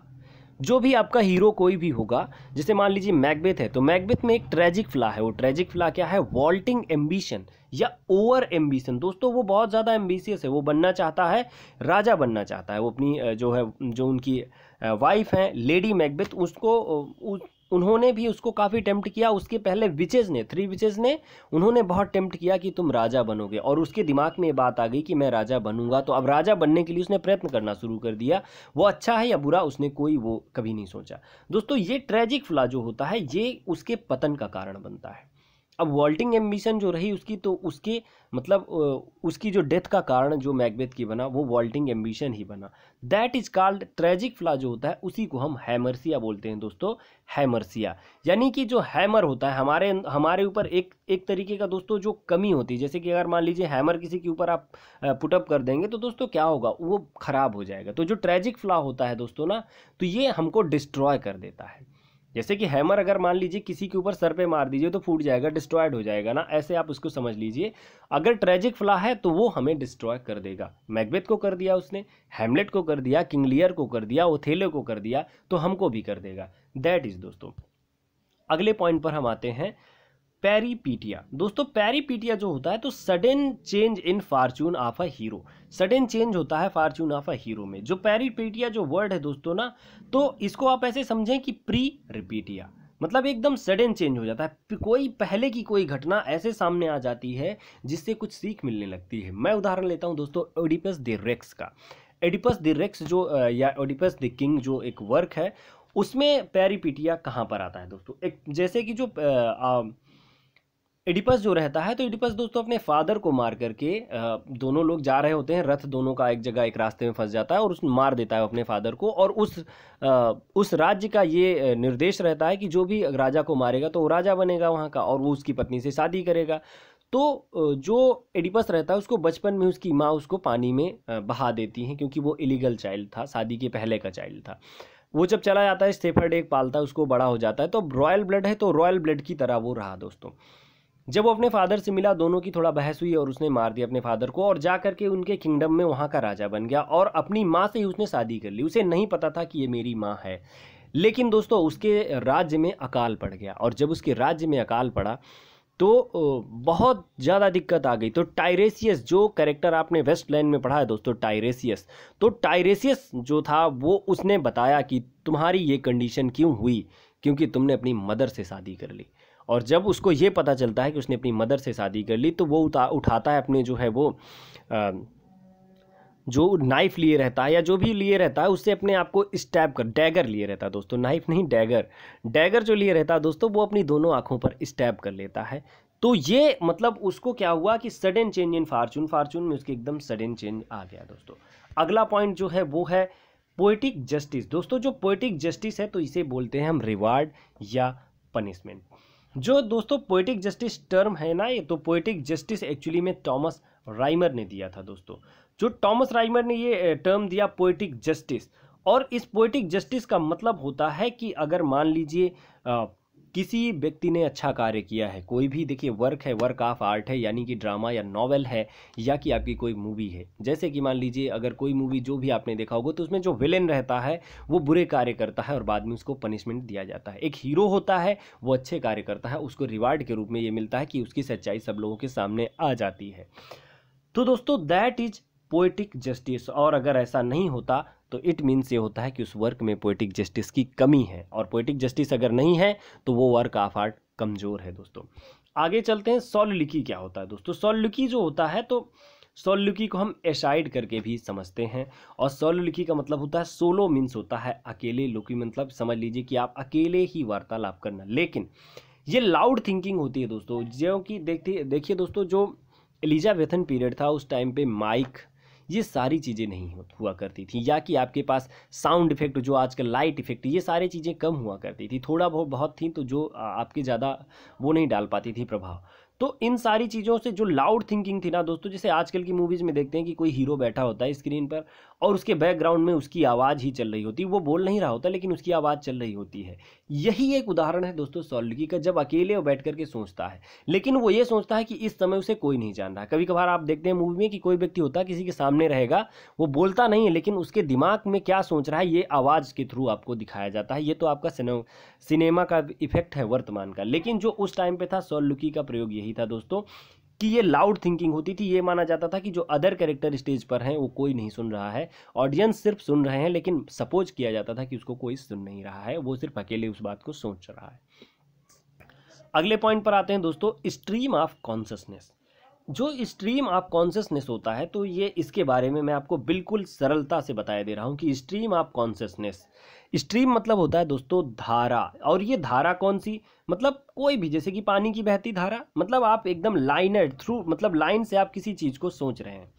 जो भी आपका हीरो कोई भी होगा, जैसे मान लीजिए मैकबेथ है, तो मैकबेथ में एक ट्रेजिक फ्ला है। वो ट्रेजिक फ्ला क्या है? वॉल्टिंग एम्बिशन या ओवर एम्बिशन। दोस्तों वो बहुत ज़्यादा एम्बिशियस है, वो बनना चाहता है, राजा बनना चाहता है। वो अपनी जो है, जो उनकी वाइफ है लेडी मैकबेथ, उसको उन्होंने भी उसको काफ़ी टेम्प्ट किया। उसके पहले विचेज ने, 3 विचेज ने, उन्होंने बहुत टेम्प्ट किया कि तुम राजा बनोगे, और उसके दिमाग में ये बात आ गई कि मैं राजा बनूंगा। तो अब राजा बनने के लिए उसने प्रयत्न करना शुरू कर दिया। वो अच्छा है या बुरा, उसने कोई वो कभी नहीं सोचा। दोस्तों ये ट्रेजिक फ्ला जो होता है ये उसके पतन का कारण बनता है। अब वॉल्टिंग एम्बिशन जो रही उसकी, तो उसके मतलब उसकी जो डेथ का कारण जो मैकबेथ की बना वो वॉल्टिंग एम्बिशन ही बना। दैट इज कॉल्ड ट्रेजिक फ्ला जो होता है, उसी को हम हैमर्सिया बोलते हैं दोस्तों। हैमर्सिया यानी कि जो हैमर होता है हमारे ऊपर एक तरीके का दोस्तों जो कमी होती है। जैसे कि अगर मान लीजिए हैमर किसी के ऊपर आप पुटअप कर देंगे तो दोस्तों क्या होगा? वो खराब हो जाएगा। तो जो ट्रेजिक फ्ला होता है दोस्तों ना, तो ये हमको डिस्ट्रॉय कर देता है। जैसे कि हैमर अगर मान लीजिए किसी के ऊपर सर पे मार दीजिए तो फूट जाएगा, डिस्ट्रॉयड हो जाएगा ना, ऐसे आप उसको समझ लीजिए। अगर ट्रेजिक फ्ला है तो वो हमें डिस्ट्रॉय कर देगा। मैकबेथ को कर दिया उसने, हैमलेट को कर दिया, किंग लियर को कर दिया, ओथेलो को कर दिया, तो हमको भी कर देगा। दैट इज दोस्तों। अगले पॉइंट पर हम आते हैं, पेरीपीटिया। दोस्तों पेरीपीटिया जो होता है तो sudden change in Fortune of a hero. Sudden change होता है फॉर्चून ऑफ अ हीरो में। जो पेरीपीटिया जो वर्ड है दोस्तों ना, तो इसको आप ऐसे समझें कि प्री रिपीटिया, मतलब एकदम सडन चेंज हो जाता है। कोई पहले की कोई घटना ऐसे सामने आ जाती है जिससे कुछ सीख मिलने लगती है। मैं उदाहरण लेता हूं दोस्तों ओडिपस द रेक्स का। एडिपस द रेक्स जो या ओडिपस द किंग जो एक वर्क है, उसमें पेरीपीटिया कहाँ पर आता है दोस्तों? एक जैसे कि जो एडिपस जो रहता है, तो एडिपस दोस्तों अपने फादर को मार करके दोनों लोग जा रहे होते हैं, रथ दोनों का एक जगह एक रास्ते में फंस जाता है और उसने मार देता है अपने फादर को। और उस राज्य का ये निर्देश रहता है कि जो भी राजा को मारेगा तो वो राजा बनेगा वहाँ का, और वो उसकी पत्नी से शादी करेगा। तो जो एडिपस रहता है उसको बचपन में उसकी माँ उसको पानी में बहा देती हैं, क्योंकि वो इलीगल चाइल्ड था, शादी के पहले का चाइल्ड था। वो जब चला जाता है स्टेफर्ड एक पालता है उसको, बड़ा हो जाता है, तो रॉयल ब्लड है, तो रॉयल ब्लड की तरह वो रहा दोस्तों। जब वो अपने फादर से मिला, दोनों की थोड़ा बहस हुई और उसने मार दिया अपने फादर को, और जा करके उनके किंगडम में वहाँ का राजा बन गया, और अपनी माँ से ही उसने शादी कर ली। उसे नहीं पता था कि ये मेरी माँ है। लेकिन दोस्तों उसके राज्य में अकाल पड़ गया, और जब उसके राज्य में अकाल पड़ा तो बहुत ज़्यादा दिक्कत आ गई। तो टाइरेसियस जो कैरेक्टर आपने वेस्टलैंड में पढ़ा है दोस्तों, टाइरेसियस, तो टाइरेसियस जो था वो उसने बताया कि तुम्हारी ये कंडीशन क्यों हुई, क्योंकि तुमने अपनी मदर से शादी कर ली। और जब उसको ये पता चलता है कि उसने अपनी मदर से शादी कर ली, तो वो उठाता है अपने जो है वो जो नाइफ लिए रहता है या जो भी लिए रहता है, उससे अपने आप को स्टैब कर, डैगर लिए रहता है दोस्तों, नाइफ नहीं डैगर, डैगर जो लिए रहता है दोस्तों, वो अपनी दोनों आंखों पर स्टैब कर लेता है। तो ये मतलब उसको क्या हुआ कि sudden change in Fortune, Fortune में उसके एकदम सडन चेंज आ गया दोस्तों। अगला पॉइंट जो है वो है पोएटिक जस्टिस। दोस्तों जो पोएटिक जस्टिस है तो इसे बोलते हैं हम रिवार्ड या पनिशमेंट। जो दोस्तों पोएटिक जस्टिस टर्म है ना, ये तो पोएटिक जस्टिस एक्चुअली में टॉमस राइमर ने दिया था दोस्तों। जो टॉमस राइमर ने ये टर्म दिया पोएटिक जस्टिस, और इस पोएटिक जस्टिस का मतलब होता है कि अगर मान लीजिए किसी व्यक्ति ने अच्छा कार्य किया है, कोई भी देखिए वर्क है, वर्क ऑफ आर्ट है, यानी कि ड्रामा या नॉवेल है या कि आपकी कोई मूवी है। जैसे कि मान लीजिए अगर कोई मूवी जो भी आपने देखा होगा तो उसमें जो विलेन रहता है वो बुरे कार्य करता है और बाद में उसको पनिशमेंट दिया जाता है। एक हीरो होता है वो अच्छे कार्य करता है, उसको रिवार्ड के रूप में ये मिलता है कि उसकी सच्चाई सब लोगों के सामने आ जाती है। तो दोस्तों दैट इज पोएटिक जस्टिस। और अगर ऐसा नहीं होता तो इट मीन्स ये होता है कि उस वर्क में पोएटिक जस्टिस की कमी है, और पोएटिक जस्टिस अगर नहीं है तो वो वर्क ऑफ आर्ट कमज़ोर है दोस्तों। आगे चलते हैं, सोलिलोक्वी क्या होता है दोस्तों। सोलिलोक्वी जो होता है, तो सोलिलोक्वी को हम एसाइड करके भी समझते हैं, और सोलिलोक्वी का मतलब होता है, सोलो मीन्स होता है अकेले, लोकी मतलब समझ लीजिए कि आप अकेले ही वार्तालाप करना। लेकिन ये लाउड थिंकिंग होती है दोस्तों, जो कि देखिए दोस्तों, जो एलिजाबेथन पीरियड था उस टाइम पे माइक ये सारी चीज़ें नहीं हुआ करती थी, या कि आपके पास साउंड इफेक्ट जो आजकल लाइट इफेक्ट, ये सारी चीज़ें कम हुआ करती थी, थोड़ा बहुत थी, तो जो आपके ज़्यादा वो नहीं डाल पाती थी प्रभाव। तो इन सारी चीज़ों से जो लाउड थिंकिंग थी ना दोस्तों, जैसे आजकल की मूवीज़ में देखते हैं कि कोई हीरो बैठा होता है स्क्रीन पर और उसके बैकग्राउंड में उसकी आवाज़ ही चल रही होती है, वो बोल नहीं रहा होता लेकिन उसकी आवाज़ चल रही होती है। यही एक उदाहरण है दोस्तों सोलिलोक्वी का, जब अकेले वो बैठ करके सोचता है, लेकिन वो ये सोचता है कि इस समय उसे कोई नहीं जान रहा। कभी कभार आप देखते हैं मूवी में कि कोई व्यक्ति होता है किसी के सामने रहेगा, वो बोलता नहीं है लेकिन उसके दिमाग में क्या सोच रहा है ये आवाज़ के थ्रू आपको दिखाया जाता है। ये तो आपका सिनेमा का इफेक्ट है वर्तमान का, लेकिन जो उस टाइम पे था सोलिलोक्वी का प्रयोग यही था दोस्तों, कि ये लाउड थिंकिंग होती थी। ये माना जाता था कि जो अदर कैरेक्टर स्टेज पर हैं वो कोई नहीं सुन रहा है, ऑडियंस सिर्फ सुन रहे हैं, लेकिन सपोज किया जाता था कि उसको कोई सुन नहीं रहा है, वो सिर्फ अकेले उस बात को सोच रहा है। अगले पॉइंट पर आते हैं दोस्तों, स्ट्रीम ऑफ कॉन्शसनेस। जो स्ट्रीम ऑफ कॉन्शसनेस होता है, तो ये इसके बारे में मैं आपको बिल्कुल सरलता से बताया दे रहा हूँ कि स्ट्रीम ऑफ कॉन्शसनेस, स्ट्रीम मतलब होता है दोस्तों धारा। और ये धारा कौन सी, मतलब कोई भी, जैसे कि पानी की बहती धारा, मतलब आप एकदम लाइनर थ्रू, मतलब लाइन से आप किसी चीज़ को सोच रहे हैं।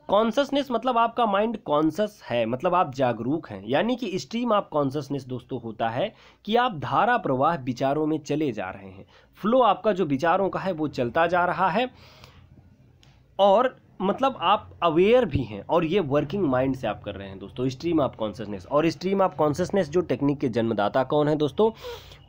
कॉन्शसनेस मतलब आपका माइंड कॉन्शस है, मतलब आप जागरूक हैं। यानी कि स्ट्रीम ऑफ कॉन्शसनेस दोस्तों होता है कि आप धारा प्रवाह विचारों में चले जा रहे हैं, फ्लो आपका जो विचारों का है वो चलता जा रहा है, और मतलब आप अवेयर भी हैं, और ये वर्किंग माइंड से आप कर रहे हैं दोस्तों, स्ट्रीम ऑफ कॉन्शसनेस। और स्ट्रीम ऑफ कॉन्शसनेस जो टेक्निक के जन्मदाता कौन है दोस्तों,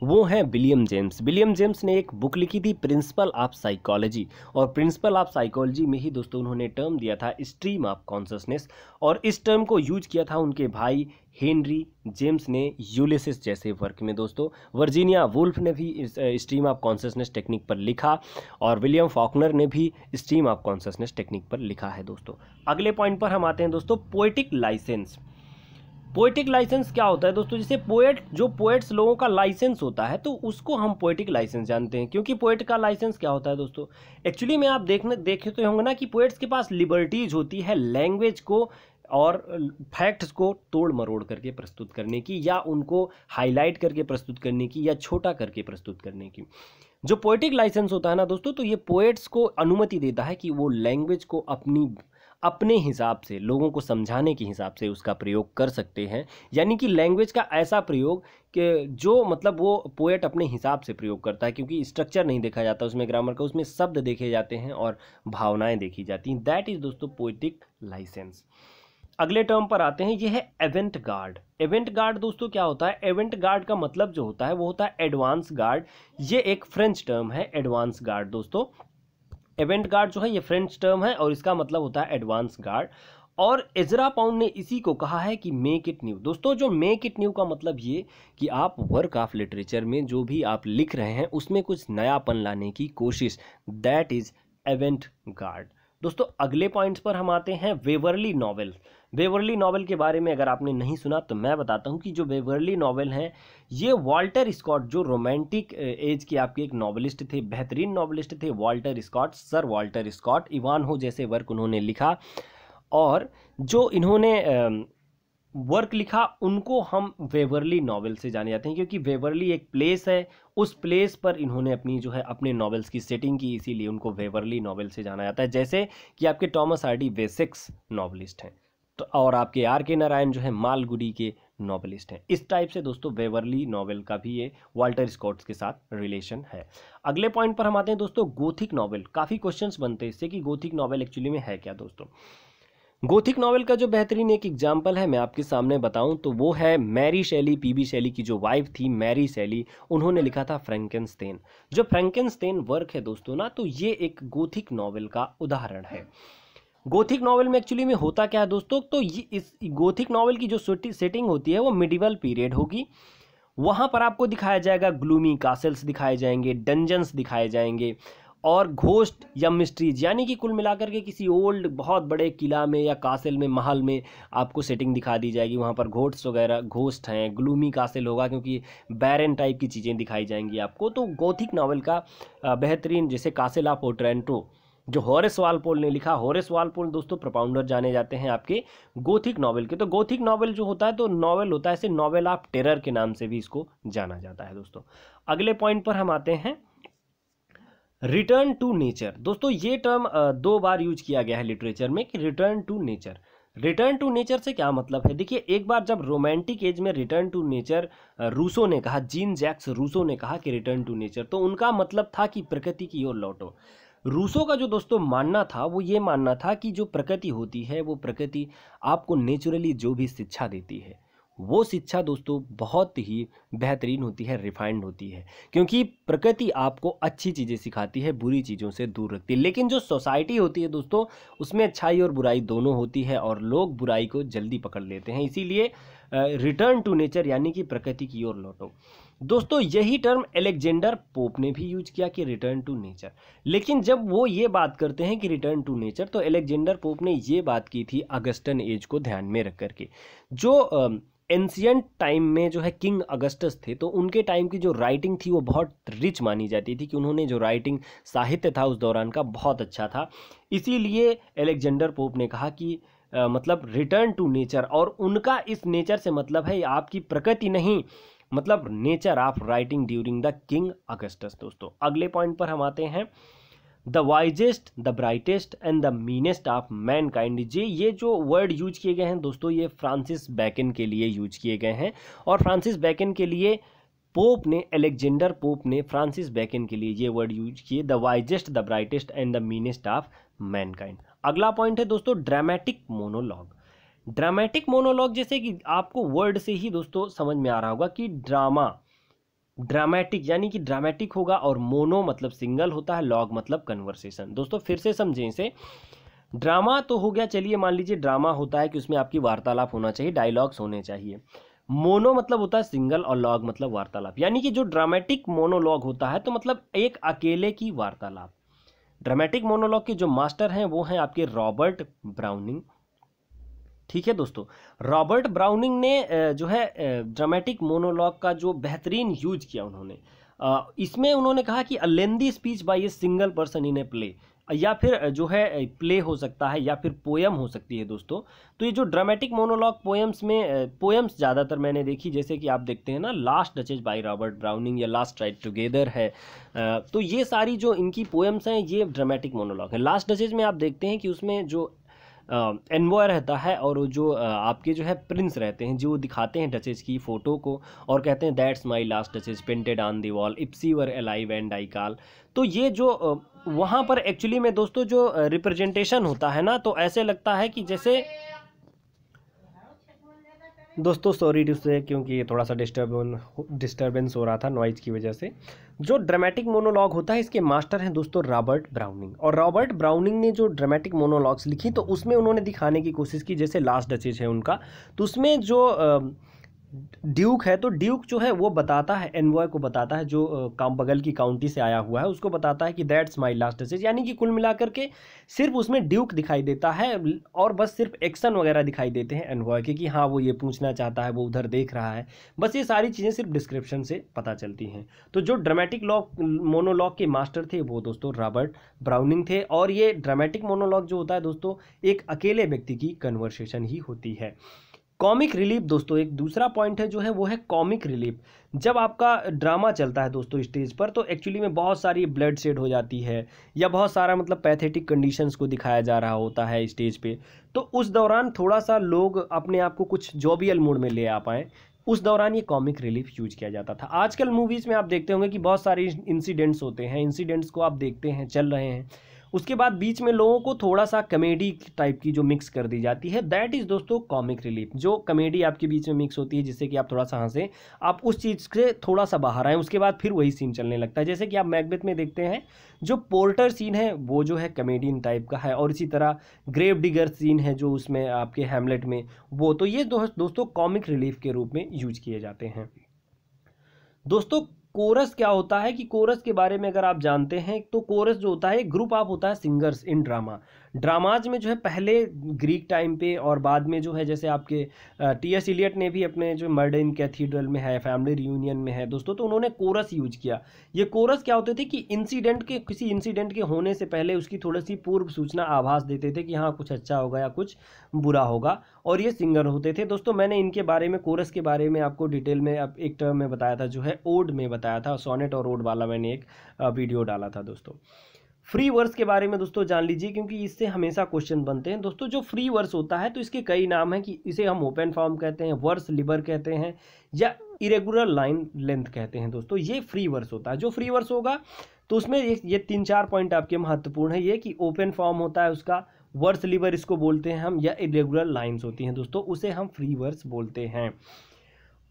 वो हैं विलियम जेम्स। विलियम जेम्स ने एक बुक लिखी थी प्रिंसिपल ऑफ साइकोलॉजी, और प्रिंसिपल ऑफ साइकोलॉजी में ही दोस्तों उन्होंने टर्म दिया था स्ट्रीम ऑफ कॉन्शसनेस, और इस टर्म को यूज किया था उनके भाई हेनरी जेम्स ने यूलिसिस जैसे वर्क में दोस्तों। वर्जीनिया वुल्फ ने भी इस स्ट्रीम ऑफ कॉन्शसनेस टेक्निक पर लिखा, और विलियम फॉकनर ने भी स्ट्रीम ऑफ कॉन्शसनेस टेक्निक पर लिखा है दोस्तों। अगले पॉइंट पर हम आते हैं दोस्तों, पोएटिक लाइसेंस। पोएटिक लाइसेंस क्या होता है दोस्तों, जैसे पोएट्स लोगों का लाइसेंस होता है, तो उसको हम पोएटिक लाइसेंस जानते हैं। क्योंकि पोएट का लाइसेंस क्या होता है दोस्तों, एक्चुअली में आप देखे तो होंगे ना कि पोएट्स के पास लिबर्टीज होती है लैंग्वेज को और फैक्ट्स को तोड़ मरोड़ करके प्रस्तुत करने की, या उनको हाईलाइट करके प्रस्तुत करने की, या छोटा करके प्रस्तुत करने की। जो पोएटिक लाइसेंस होता है ना दोस्तों, तो ये पोएट्स को अनुमति देता है कि वो लैंग्वेज को अपने हिसाब से, लोगों को समझाने के हिसाब से उसका प्रयोग कर सकते हैं। यानी कि लैंग्वेज का ऐसा प्रयोग कि जो मतलब वो पोएट अपने हिसाब से प्रयोग करता है, क्योंकि स्ट्रक्चर नहीं देखा जाता उसमें ग्रामर का, उसमें शब्द देखे जाते हैं और भावनाएं देखी जाती हैं। दैट इज दोस्तों पोएटिक लाइसेंस। अगले टर्म पर आते हैं, ये है एवेंट गार्ड। एवेंट गार्ड दोस्तों क्या होता है, एवेंट गार्ड का मतलब जो होता है वो होता है एडवांस गार्ड। ये एक फ्रेंच टर्म है एडवांस गार्ड दोस्तों। एवेंट गार्ड जो है ये फ्रेंच टर्म है और इसका मतलब होता है एडवांस गार्ड। और एजरा पाउंड ने इसी को कहा है कि मेक इट न्यू। दोस्तों जो मेक इट न्यू का मतलब ये कि आप वर्क ऑफ लिटरेचर में जो भी आप लिख रहे हैं उसमें कुछ नयापन लाने की कोशिश, दैट इज एवेंट गार्ड। दोस्तों अगले पॉइंट्स पर हम आते हैं, वेवरली नॉवेल। वेवरली नॉवेल के बारे में अगर आपने नहीं सुना तो मैं बताता हूं कि जो वेवरली नॉवेल हैं ये वाल्टर स्कॉट, जो रोमांटिक एज के आपके एक नॉवेलिस्ट थे, बेहतरीन नॉवेलिस्ट थे Walter Scott, sir Walter Scott, Ivanhoe जैसे वर्क उन्होंने लिखा। और जो इन्होंने वर्क लिखा उनको हम वेवरली नॉवेल से जाने जाते हैं, क्योंकि वेवरली एक प्लेस है, उस प्लेस पर इन्होंने अपनी जो है अपने नॉवेल्स की सेटिंग की, इसीलिए उनको वेवरली नॉवेल से जाना जाता है। जैसे कि आपके थॉमस हार्डी वेसेक्स नॉवलिस्ट हैं, तो और आपके आर के नारायण जो है मालगुडी के नॉवेलिस्ट हैं। इस टाइप से दोस्तों वेवरली नॉवेल का भी ये वाल्टर स्कॉट के साथ रिलेशन है। अगले पॉइंट पर हम आते हैं दोस्तों, गोथिक नॉवेल। काफ़ी क्वेश्चंस बनते हैं इससे कि गोथिक नॉवेल एक्चुअली में है क्या दोस्तों। गोथिक नॉवेल का जो बेहतरीन एक एग्जाम्पल है मैं आपके सामने बताऊं तो वो है मैरी शेली। पीबी शेली की जो वाइफ थी मैरी शेली, उन्होंने लिखा था फ्रैंकेनस्टाइन। जो फ्रैंकेनस्टाइन वर्क है दोस्तों ना, तो ये एक गोथिक नॉवेल का उदाहरण है। गोथिक नॉवेल में एक्चुअली में होता क्या है दोस्तों, तो ये इस गोथिक नॉवेल की जो सेटिंग होती है वो मिडिवल पीरियड होगी। वहाँ पर आपको दिखाया जाएगा ग्लूमी कासल्स दिखाए जाएंगे, डंजन्स दिखाए जाएंगे और घोस्ट या मिस्ट्रीज, यानी कि कुल मिलाकर के किसी ओल्ड बहुत बड़े किला में या कासल में, महल में आपको सेटिंग दिखा दी जाएगी। वहाँ पर घोस्ट वगैरह, घोस्ट हैं, ग्लूमी कासल होगा क्योंकि बैरन टाइप की चीज़ें दिखाई जाएंगी आपको। तो गोथिक नॉवल का बेहतरीन, जैसे कासल ऑफ ओट्रेंटो जो हॉरेस वालपोल ने लिखा। हॉरेस वालपोल दोस्तों प्रोपाउंडर जाने जाते हैं आपके गोथिक नॉवल के। तो गोथिक नॉवल जो होता है तो नॉवल होता है, ऐसे नॉवल ऑफ टेरर के नाम से भी इसको जाना जाता है दोस्तों। अगले पॉइंट पर हम आते हैं, रिटर्न टू नेचर। दोस्तों ये टर्म 2 बार यूज किया गया है लिटरेचर में कि return to nature. Return to nature से क्या मतलब है, देखिए एक बार जब रोमांटिक एज में रिटर्न टू नेचर रूसो ने कहा, जीन जैक्स रूसो ने कहा कि रिटर्न टू नेचर, तो उनका मतलब था कि प्रकृति की ओर लौटो। रूसो का जो दोस्तों मानना था वो ये मानना था कि जो प्रकृति होती है वो प्रकृति आपको नेचुरली जो भी शिक्षा देती है वो शिक्षा दोस्तों बहुत ही बेहतरीन होती है, रिफाइंड होती है, क्योंकि प्रकृति आपको अच्छी चीज़ें सिखाती है, बुरी चीज़ों से दूर रखती है। लेकिन जो सोसाइटी होती है दोस्तों उसमें अच्छाई और बुराई दोनों होती है और लोग बुराई को जल्दी पकड़ लेते हैं। इसीलिए रिटर्न टू नेचर यानी कि प्रकृति की ओर लौटो। दोस्तों यही टर्म अलेक्जेंडर पोप ने भी यूज किया कि रिटर्न टू नेचर। लेकिन जब वो ये बात करते हैं कि रिटर्न टू नेचर, तो अलेक्जेंडर पोप ने ये बात की थी अगस्टन एज को ध्यान में रख करके। जो एंशियंट टाइम में जो है किंग अगस्टस थे, तो उनके टाइम की जो राइटिंग थी वो बहुत रिच मानी जाती थी कि उन्होंने जो राइटिंग साहित्य था उस दौरान का बहुत अच्छा था। इसीलिए अलेक्जेंडर पोप ने कहा कि मतलब रिटर्न टू नेचर, और उनका इस नेचर से मतलब है आपकी प्रकृति नहीं, मतलब nature of writing during the king Augustus. दोस्तों अगले पॉइंट पर हम आते हैं, the wisest, the brightest and the meanest of Mankind. ये जो वर्ड यूज किए गए हैं दोस्तों ये फ्रांसिस बैकन के लिए यूज किए गए हैं, और फ्रांसिस बैकन के लिए पोप ने, अलेक्जेंडर पोप ने फ्रांसिस बैकन के लिए ये वर्ड यूज किए, the wisest, the brightest and the meanest of Mankind. अगला पॉइंट है दोस्तों ड्रामेटिक मोनोलॉग। ड्रामेटिक मोनोलॉग जैसे कि आपको वर्ड से ही दोस्तों समझ में आ रहा होगा कि ड्रामा, ड्रामेटिक यानी कि ड्रामेटिक होगा, और मोनो मतलब सिंगल होता है, लॉग मतलब कन्वर्सेशन। दोस्तों फिर से समझें इसे, ड्रामा तो हो गया, चलिए मान लीजिए ड्रामा होता है कि उसमें आपकी वार्तालाप होना चाहिए, डायलॉग्स होने चाहिए। मोनो मतलब होता है सिंगल और लॉग मतलब वार्तालाप, यानी कि जो ड्रामेटिक मोनोलॉग होता है तो मतलब एक अकेले की वार्तालाप। ड्रामेटिक मोनोलॉग के जो मास्टर हैं वो हैं आपके रॉबर्ट ब्राउनिंग। ठीक है दोस्तों, रॉबर्ट ब्राउनिंग ने जो है ड्रामेटिक मोनोलॉग का जो बेहतरीन यूज किया उन्होंने, इसमें उन्होंने कहा कि a lengthy speech by a single person in a play, या फिर जो है प्ले हो सकता है या फिर पोयम हो सकती है दोस्तों। तो ये जो ड्रामेटिक मोनोलॉग पोयम्स में, पोयम्स ज़्यादातर मैंने देखी, जैसे कि आप देखते हैं ना last duchess by Robert browning या लास्ट राइड टुगेदर है, तो ये सारी जो इनकी पोयम्स हैं ये ड्रामेटिक मोनोलॉग है। लास्ट डचेस में आप देखते हैं कि उसमें जो एनवॉय रहता है और जो आपके जो है प्रिंस रहते हैं, जो दिखाते हैं डचेस की फ़ोटो को और कहते हैं that's my last duchess painted on the wall if she were alive and I call. तो ये जो वहाँ पर एक्चुअली में दोस्तों जो रिप्रेजेंटेशन होता है ना, तो ऐसे लगता है कि जैसे, दोस्तों सॉरी टू से, क्योंकि ये थोड़ा सा डिस्टर्बेंस हो रहा था नॉइज की वजह से। जो ड्रामेटिक मोनोलॉग होता है इसके मास्टर हैं दोस्तों रॉबर्ट ब्राउनिंग, और रॉबर्ट ब्राउनिंग ने जो ड्रामेटिक मोनोलॉग्स लिखी तो उसमें उन्होंने दिखाने की कोशिश की, जैसे लास्ट डचेस है उनका, तो उसमें जो ड्यूक है, तो ड्यूक जो है वो बताता है, एनवॉय को बताता है, जो बगल की काउंटी से आया हुआ है उसको बताता है कि दैट्स माय लास्ट डचेस, यानी कि कुल मिलाकर के सिर्फ उसमें ड्यूक दिखाई देता है और बस सिर्फ एक्शन वगैरह दिखाई देते हैं एनवॉय के कि हाँ वो ये पूछना चाहता है, वो उधर देख रहा है, बस ये सारी चीज़ें सिर्फ डिस्क्रिप्शन से पता चलती हैं। तो जो ड्रामेटिक मोनोलॉग के मास्टर थे वो दोस्तों रॉबर्ट ब्राउनिंग थे, और ये ड्रामेटिक मोनोलॉग जो होता है दोस्तों एक अकेले व्यक्ति की कन्वर्सेशन ही होती है। कॉमिक रिलीफ दोस्तों एक दूसरा पॉइंट है जो है वो है कॉमिक रिलीफ। जब आपका ड्रामा चलता है दोस्तों स्टेज पर, तो एक्चुअली में बहुत सारी ब्लड शेड हो जाती है या बहुत सारा मतलब पैथेटिक कंडीशंस को दिखाया जा रहा होता है स्टेज पे, तो उस दौरान थोड़ा सा लोग अपने आप को कुछ जॉबियल मूड में ले आ पाएँ, उस दौरान ये कॉमिक रिलीफ यूज किया जाता था। आजकल मूवीज़ में आप देखते होंगे कि बहुत सारे इंसिडेंट्स होते हैं, इंसिडेंट्स को आप देखते हैं चल रहे हैं, उसके बाद बीच में लोगों को थोड़ा सा कॉमेडी टाइप की जो मिक्स कर दी जाती है, दैट इज़ दोस्तों कॉमिक रिलीफ। जो कॉमेडी आपके बीच में मिक्स होती है जिससे कि आप थोड़ा सा हंसें, आप उस चीज़ से थोड़ा सा बाहर आएँ, उसके बाद फिर वही सीन चलने लगता है। जैसे कि आप मैकबेथ में देखते हैं जो पोर्टर सीन है वो जो है कॉमेडियन टाइप का है, और इसी तरह ग्रेव डिगर सीन है जो उसमें आपके हैमलेट में, वो तो ये दोस्तों कॉमिक रिलीफ के रूप में यूज किए जाते हैं। दोस्तों कोरस क्या होता है कि कोरस के बारे में अगर आप जानते हैं तो कोरस जो होता है ग्रुप ऑफ होता है सिंगर्स इन ड्रामाज में जो है पहले ग्रीक टाइम पे और बाद में जो है जैसे आपके टी.एस. इलियट ने भी अपने जो मर्डर इन कैथीड्रल में है, फैमिली रियूनियन में है दोस्तों, तो उन्होंने कोरस यूज किया। ये कोरस क्या होते थे कि किसी इंसिडेंट के होने से पहले उसकी थोड़ी सी पूर्व सूचना आभास देते थे कि हाँ कुछ अच्छा होगा या कुछ बुरा होगा, और ये सिंगर होते थे दोस्तों। मैंने इनके बारे में कोरस के बारे में आपको डिटेल में अब एक टर्म में बताया था, जो है ओड में बताया था, सोनेट और ओड वाला मैंने एक वीडियो डाला था दोस्तों। फ्री वर्स के बारे में दोस्तों जान लीजिए, क्योंकि इससे हमेशा क्वेश्चन बनते हैं दोस्तों। जो फ्री वर्स होता है तो इसके कई नाम हैं, कि इसे हम ओपन फॉर्म कहते हैं, वर्स लिबर कहते हैं, या इरेगुलर लाइन लेंथ कहते हैं दोस्तों। ये फ्री वर्स होता है। जो फ्री वर्स होगा तो उसमें ये 3-4 पॉइंट आपके महत्वपूर्ण है, ये कि ओपन फॉर्म होता है उसका, वर्स लिबर इसको बोलते हैं हम, या इरेगुलर लाइन्स होती हैं दोस्तों, उसे हम फ्री वर्स बोलते हैं।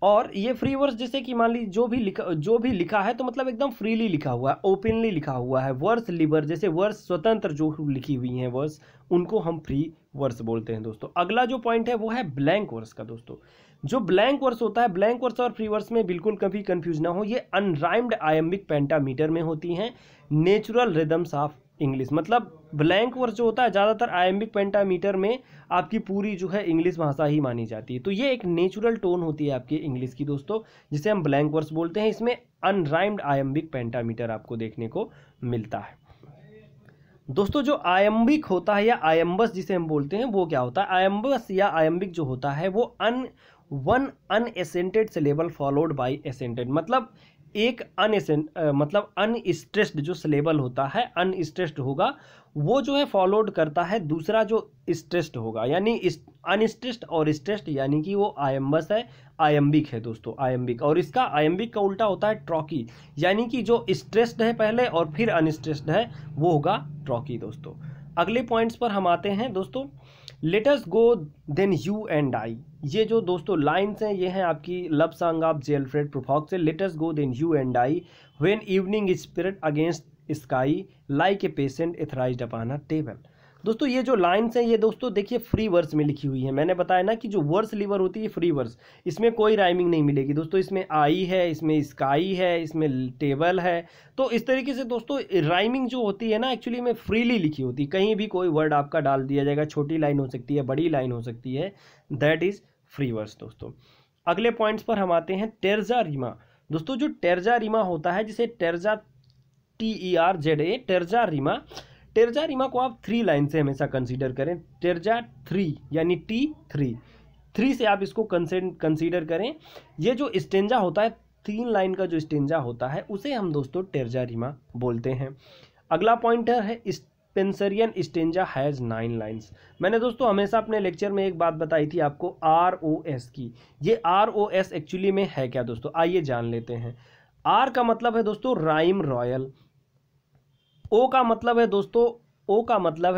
और ये फ्री वर्स जैसे कि मान लीजिए जो भी लिखा है तो मतलब एकदम फ्रीली लिखा हुआ है, ओपनली लिखा हुआ है। वर्स लिबर जैसे वर्स स्वतंत्र जो लिखी हुई हैं वर्स, उनको हम फ्री वर्स बोलते हैं दोस्तों। अगला जो पॉइंट है वो है ब्लैंक वर्स का दोस्तों। जो ब्लैंक वर्स होता है, ब्लैंक वर्स और फ्री वर्स में बिल्कुल कभी कंफ्यूज ना हो, ये अनराइम्ड आयम्बिक पेंटामीटर में होती हैं, नेचुरल रिदम्स ऑफ इंग्लिश। मतलब ब्लैंक वर्स जो होता है ज़्यादातर आयम्बिक पेंटामीटर में आपकी पूरी जो है इंग्लिश भाषा ही मानी जाती है, तो ये एक नेचुरल टोन होती है आपकी इंग्लिश की दोस्तों, जिसे हम ब्लैंक वर्स बोलते हैं। इसमें अनराइम्ड आयम्बिक पेंटामीटर आपको देखने को मिलता है दोस्तों। जो आयम्बिक होता है या आयम्बस जिसे हम बोलते हैं, वो क्या होता है? आयम्बस या आयम्बिक जो होता है वो वन अनएसेंटेड सिलेबल फॉलोड बाय एसेंटेड, मतलब एक मतलब अनस्ट्रेस्ड जो सिलेबल होता है, अनस्ट्रेस्ड होगा, वो जो है फॉलोड करता है दूसरा जो स्ट्रेस्ड होगा, यानी अनस्ट्रेस्ड और स्ट्रेस्ड, यानी कि वो आयम्बस है, आयम्बिक है दोस्तों, आयम्बिक। और इसका आयम्बिक का उल्टा होता है ट्रॉकी, यानी कि जो स्ट्रेस्ड है पहले और फिर अनस्ट्रेस्ड है वो होगा ट्रॉकी दोस्तों। अगले पॉइंट्स पर हम आते हैं दोस्तों। Let us go then you and I, ये जो दोस्तों लाइन्स हैं ये हैं आपकी love song of J Alfred Prufrock से। Let us go then you and I when evening spirit against sky like a patient etherized upon a table. दोस्तों ये जो लाइन्स हैं ये दोस्तों देखिए फ्री वर्स में लिखी हुई है। मैंने बताया ना कि जो वर्स लिवर होती है फ्री वर्स, इसमें कोई राइमिंग नहीं मिलेगी दोस्तों। इसमें आई है, इसमें स्काई है, इसमें टेबल है, तो इस तरीके से दोस्तों राइमिंग जो होती है ना एक्चुअली में फ्रीली लिखी होती है, कहीं भी कोई वर्ड आपका डाल दिया जाएगा, छोटी लाइन हो सकती है, बड़ी लाइन हो सकती है, दैट इज फ्री वर्स दोस्तों। अगले पॉइंट्स पर हम आते हैं। टेर्जा रीमा दोस्तों, जो टेर्जा रीमा होता है जिसे टेर्जा TERZA टेर्जा रीमा, टेर्जा रीमा को आप 3 लाइन से हमेशा कंसीडर करें। टेर्जा 3 यानी T3 से आप इसको कंसीडर करें। ये जो स्टेंजा होता है 3 लाइन का जो स्टेंजा होता है उसे हम दोस्तों टेर्जा रीमा बोलते हैं। अगला पॉइंटर है स्पेंसरियन स्टेंजा हैज़ 9 लाइन्स। मैंने दोस्तों हमेशा अपने लेक्चर में एक बात बताई थी आपको ROS की। ये ROS एक्चुअली में है क्या दोस्तों, आइए जान लेते हैं। R का मतलब है दोस्तों राइम रॉयल, ओ का मतलब है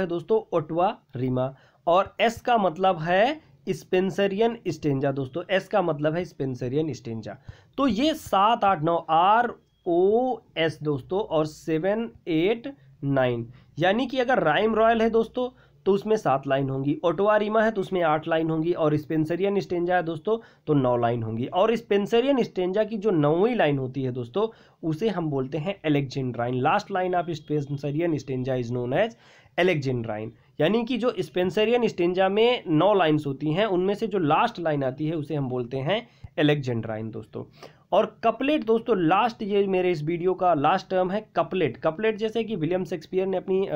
दोस्तों ओटवा रीमा, और एस का मतलब है स्पेंसरियन स्टेंजा दोस्तों, एस का मतलब है स्पेंसरियन स्टेंजा। तो ये 7, 8, 9 ROS दोस्तों और 7, 8, 9, यानी कि अगर राइम रॉयल है दोस्तों तो उसमें 7 लाइन होंगी, ओटवा रीमा है तो उसमें 8 लाइन होंगी, और स्पेंसरियन स्टेंजा है दोस्तों तो 9 लाइन होंगी। और स्पेंसरियन स्टेंजा की जो 9वीं लाइन होती है दोस्तों उसे हम बोलते हैं alexandrine. Last line of Spenserian stanza is known as alexandrine, यानी कि जो स्पेंसरियन स्टेंजा में 9 लाइन्स होती हैं उनमें से जो लास्ट लाइन आती है उसे हम बोलते हैं एलेक्जेंड्राइन दोस्तों। और कपलेट दोस्तों लास्ट, ये मेरे इस वीडियो का लास्ट टर्म है कपलेट। कपलेट जैसे कि विलियम शेक्सपियर ने अपनी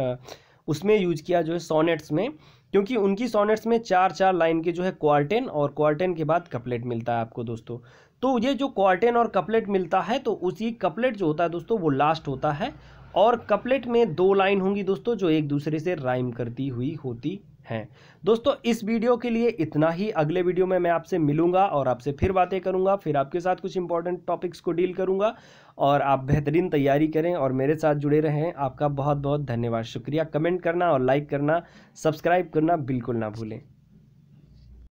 उसमें यूज किया जो है सोनेट्स में, क्योंकि उनकी सॉनेट्स में 4-4 लाइन के जो है क्वार्टेन, और क्वार्टेन के बाद कपलेट मिलता है आपको दोस्तों। तो ये जो क्वार्टेन और कपलेट मिलता है, तो उसी कपलेट जो होता है दोस्तों वो लास्ट होता है, और कपलेट में 2 लाइन होंगी दोस्तों जो एक दूसरे से राइम करती हुई होती हैं। दोस्तों इस वीडियो के लिए इतना ही। अगले वीडियो में मैं आपसे मिलूंगा और आपसे फिर बातें करूंगा, फिर आपके साथ कुछ इंपॉर्टेंट टॉपिक्स को डील करूंगा, और आप बेहतरीन तैयारी करें और मेरे साथ जुड़े रहें। आपका बहुत बहुत धन्यवाद, शुक्रिया। कमेंट करना और लाइक करना, सब्सक्राइब करना बिल्कुल ना भूलें।